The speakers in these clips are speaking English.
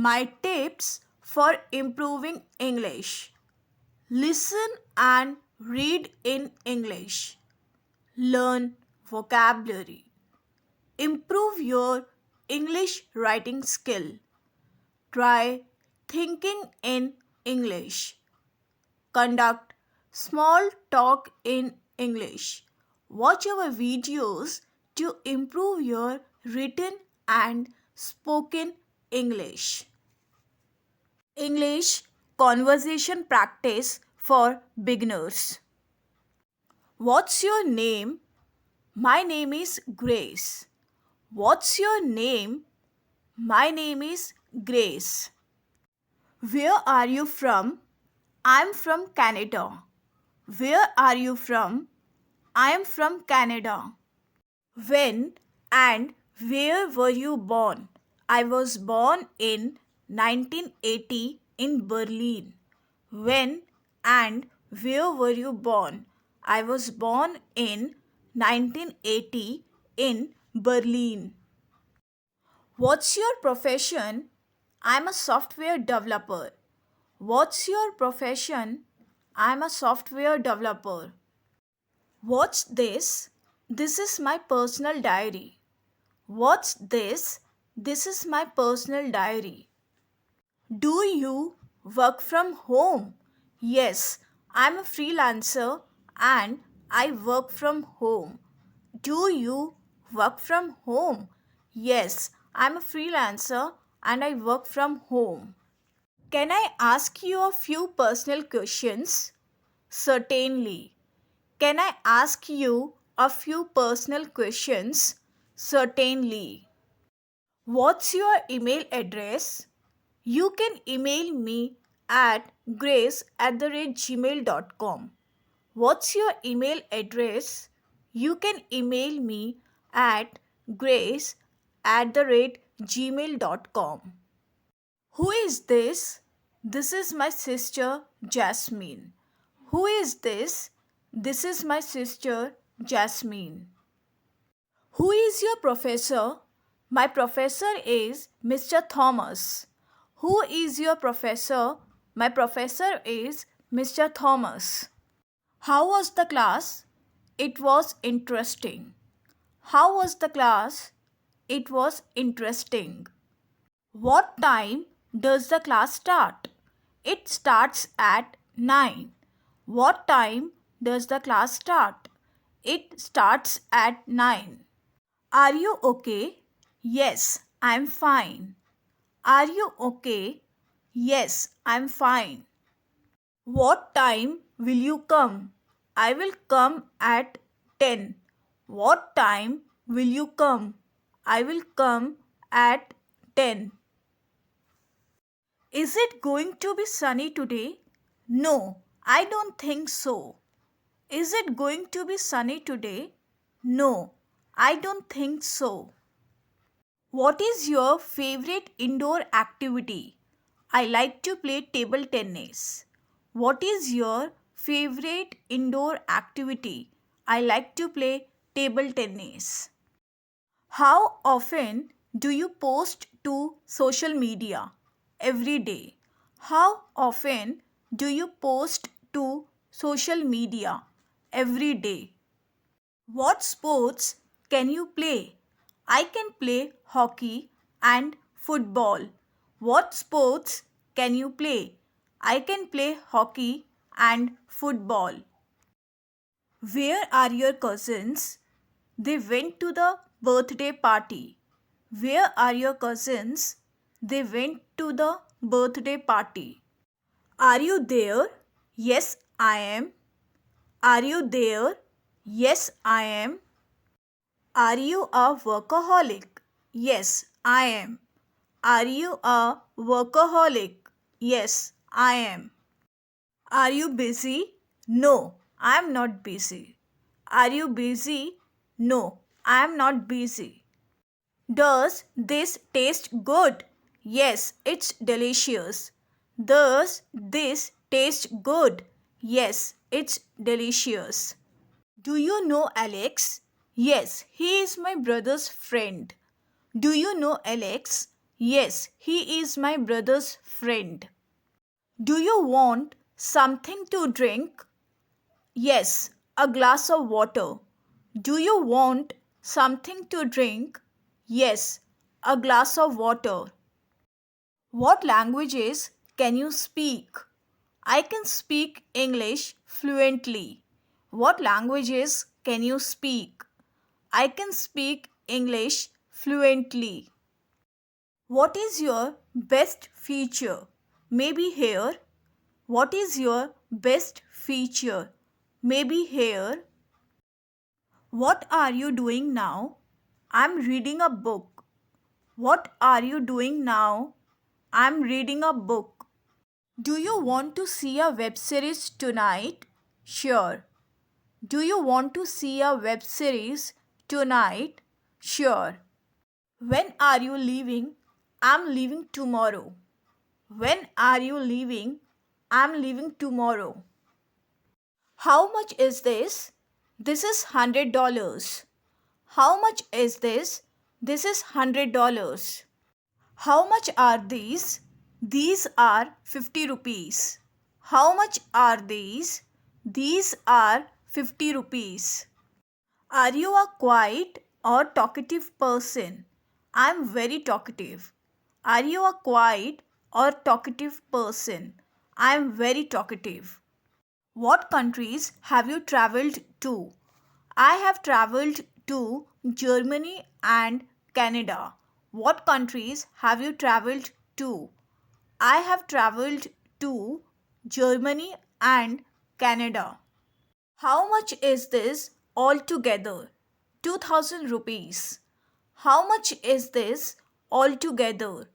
My tips for improving English. Listen and read in English. Learn vocabulary. Improve your English writing skill. Try thinking in English. Conduct small talk in English. Watch our videos to improve your written and spoken English. English conversation practice for beginners. What's your name? My name is Grace. What's your name? My name is Grace. Where are you from? I'm from Canada. Where are you from? I am from Canada. When and where were you born? I was born in 1980 in Berlin. When and where were you born? I was born in 1980 in Berlin. What's your profession? I'm a software developer. What's your profession? I'm a software developer. What's this? This is my personal diary. What's this? This is my personal diary. Do you work from home? Yes, I'm a freelancer and I work from home. Do you work from home? Yes, I'm a freelancer and I work from home. Can I ask you a few personal questions? Certainly. Can I ask you a few personal questions? Certainly. What's your email address? You can email me at grace@gmail.com. What's your email address? You can email me at grace@gmail.com. Who is this? This is my sister Jasmine. Who is this? This is my sister Jasmine. Who is your professor? My professor is Mr. Thomas. Who is your professor? My professor is Mr. Thomas. How was the class? It was interesting. How was the class? It was interesting. What time does the class start? It starts at 9. What time does the class start? It starts at 9. Are you okay? Yes, I'm fine. Are you okay? Yes, I'm fine. What time will you come? I will come at 10. What time will you come? I will come at 10. Is it going to be sunny today? No, I don't think so. Is it going to be sunny today? No, I don't think so. What is your favorite indoor activity? I like to play table tennis. What is your favorite indoor activity? I like to play table tennis. How often do you post to social media? Every day. How often do you post to social media? Every day. What sports can you play? I can play hockey and football. What sports can you play? I can play hockey and football. Where are your cousins? They went to the birthday party. Where are your cousins? They went to the birthday party. Are you there? Yes, I am. Are you there? Yes, I am. Are you a workaholic? Yes, I am. Are you a workaholic? Yes, I am. Are you busy? No, I am not busy. Are you busy? No, I am not busy. Does this taste good? Yes, it's delicious. Does this taste good? Yes, it's delicious. Do you know Alex? Yes, he is my brother's friend. Do you know Alex? Yes, he is my brother's friend. Do you want something to drink? Yes, a glass of water. Do you want something to drink? Yes, a glass of water. What languages can you speak? I can speak English fluently. What languages can you speak? I can speak English fluently. What is your best feature? Maybe hair. What is your best feature? Maybe hair. What are you doing now? I'm reading a book. What are you doing now? I'm reading a book. Do you want to see a web series tonight? Sure. Do you want to see a web series tonight? Sure. When are you leaving? I'm leaving tomorrow. When are you leaving? I'm leaving tomorrow. How much is this? This is $100. How much is this? This is $100. How much are these? These are 50 rupees. How much are these? These are 50 rupees. Are you a quiet or talkative person? I'm very talkative. Are you a quiet or talkative person? I'm very talkative. What countries have you traveled to? I have traveled to Germany and Canada. What countries have you traveled to? I have traveled to Germany and Canada. How much is this altogether? 2000 rupees. How much is this altogether?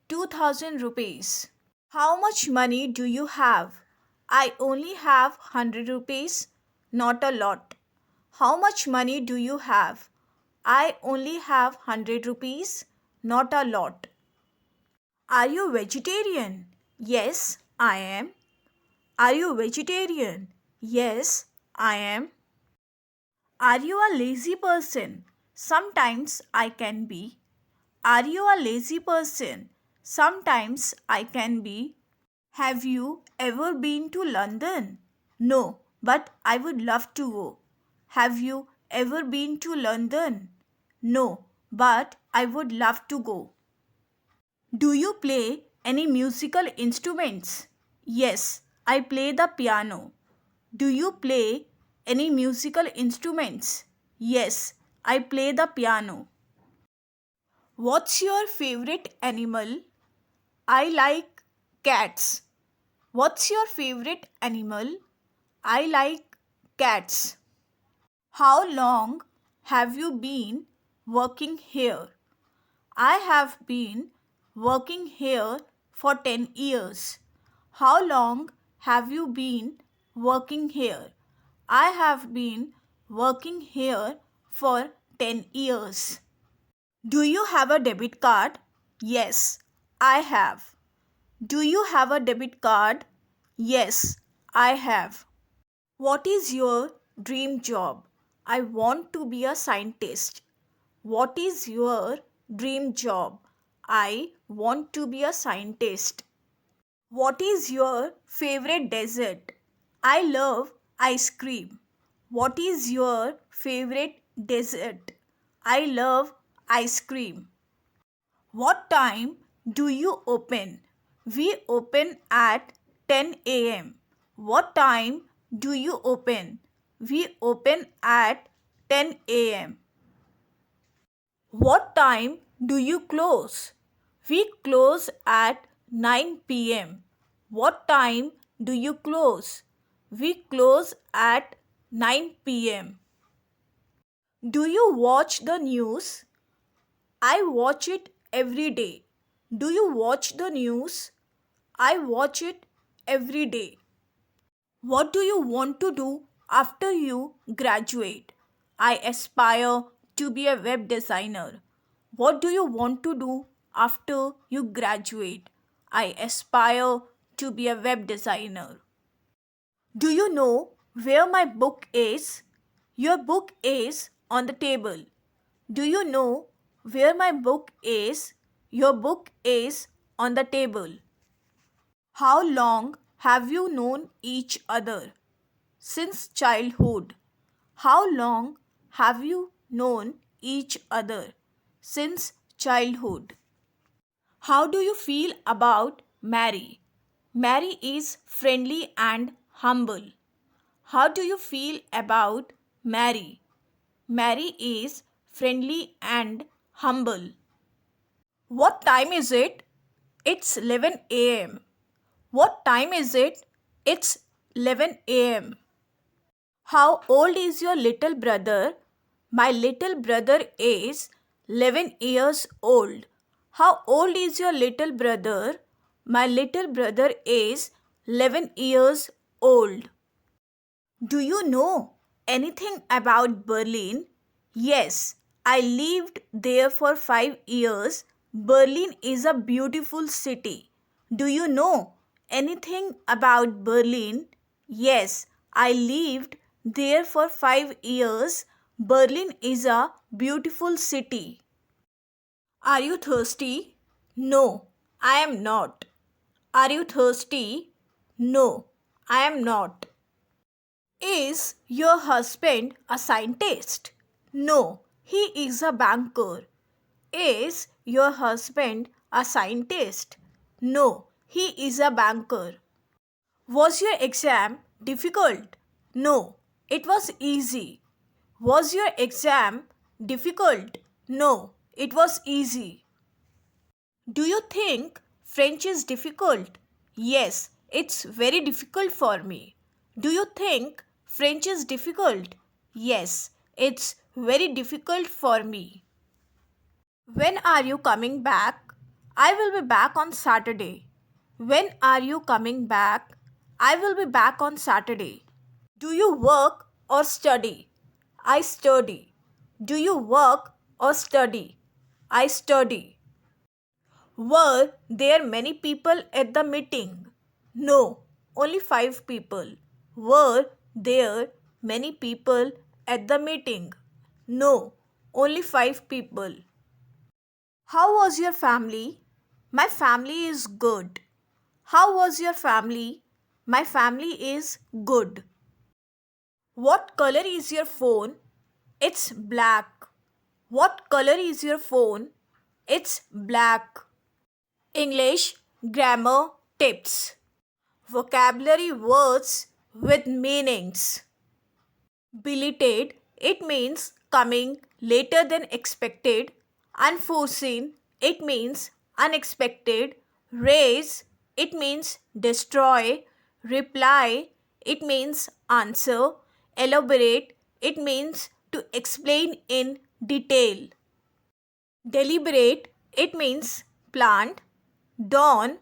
2000 rupees. How much money do you have? I only have 100 rupees. Not a lot. How much money do you have? I only have 100 rupees. Not a lot. Are you vegetarian? Yes, I am. Are you vegetarian? Yes, I am. Are you a lazy person? Sometimes I can be. Are you a lazy person? Sometimes I can be. Have you ever been to London? No, but I would love to go. Have you ever been to London? No, but I would love to go. Do you play any musical instruments? Yes, I play the piano. Do you play any musical instruments? Yes, I play the piano. What's your favorite animal? I like cats. What's your favorite animal? I like cats. How long have you been working here? I have been working here for 10 years. How long have you been working here? I have been working here for 10 years. Do you have a debit card? Yes, I have. Do you have a debit card? Yes, I have. What is your dream job? I want to be a scientist. What is your dream job? I want to be a scientist. What is your favorite dessert? I love ice cream. What is your favorite dessert? I love ice cream. What time do you open? We open at 10 a.m. What time do you open? We open at 10 a.m. What time do you close? We close at 9 p.m. What time do you close? We close at 9 p.m. Do you watch the news? I watch it every day. Do you watch the news? I watch it every day. What do you want to do after you graduate? I aspire to be a web designer. What do you want to do after you graduate? I aspire to be a web designer. Do you know where my book is? Your book is on the table. Do you know where my book is? Your book is on the table. How long have you known each other? Since childhood. How long have you known each other? Since childhood. How do you feel about Mary? Mary is friendly and humble. How do you feel about Mary? Mary is friendly and humble. What time is it? It's 11 a.m. What time is it? It's 11 a.m. How old is your little brother? My little brother is 11 years old. How old is your little brother? My little brother is 11 years old. Do you know anything about Berlin? Yes, I lived there for 5 years. Berlin is a beautiful city. Do you know anything about Berlin? Yes, I lived there for 5 years. Berlin is a beautiful city. Are you thirsty? No, I am not. Are you thirsty? No, I am not. Is your husband a scientist? No, he is a banker. Is your husband a scientist? No, he is a banker. Was your exam difficult? No, it was easy. Was your exam difficult? No, it was easy. Do you think French is difficult? Yes, it's very difficult for me. Do you think French is difficult? Yes, it's very difficult for me. When are you coming back? I will be back on Saturday. When are you coming back? I will be back on Saturday. Do you work or study? I study. Do you work or study? I study. Were there many people at the meeting? No, only 5 people. Were there many people at the meeting? No, only 5 people. How was your family? My family is good. How was your family? My family is good. What color is your phone? It's black. What color is your phone? It's black. English grammar tips. Vocabulary words with meanings. Belated, it means coming later than expected. Unforeseen, it means unexpected. Raise, it means destroy. Reply, it means answer. Elaborate, it means to explain in detail. Deliberate, it means plant. Dawn,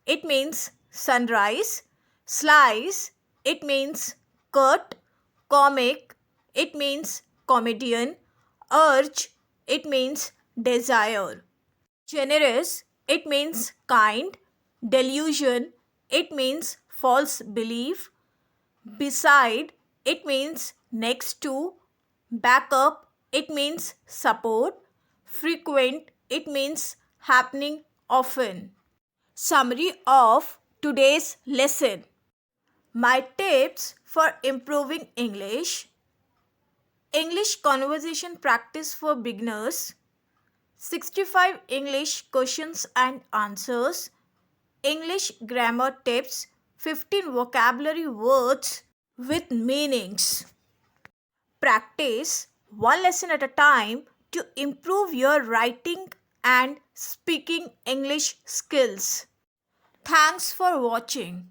it means sunrise. Slice, it means cut. Comic, it means comedian. Urge, it means desire. Generous, it means kind. Delusion, it means false belief. Beside, it means next to. Backup, it means support. Frequent, it means happening often. Summary of today's lesson. My tips for improving English. English conversation practice for beginners. 65 English questions and answers. English grammar tips. 15 vocabulary words with meanings. Practice one lesson at a time to improve your writing and speaking English skills. Thanks for watching.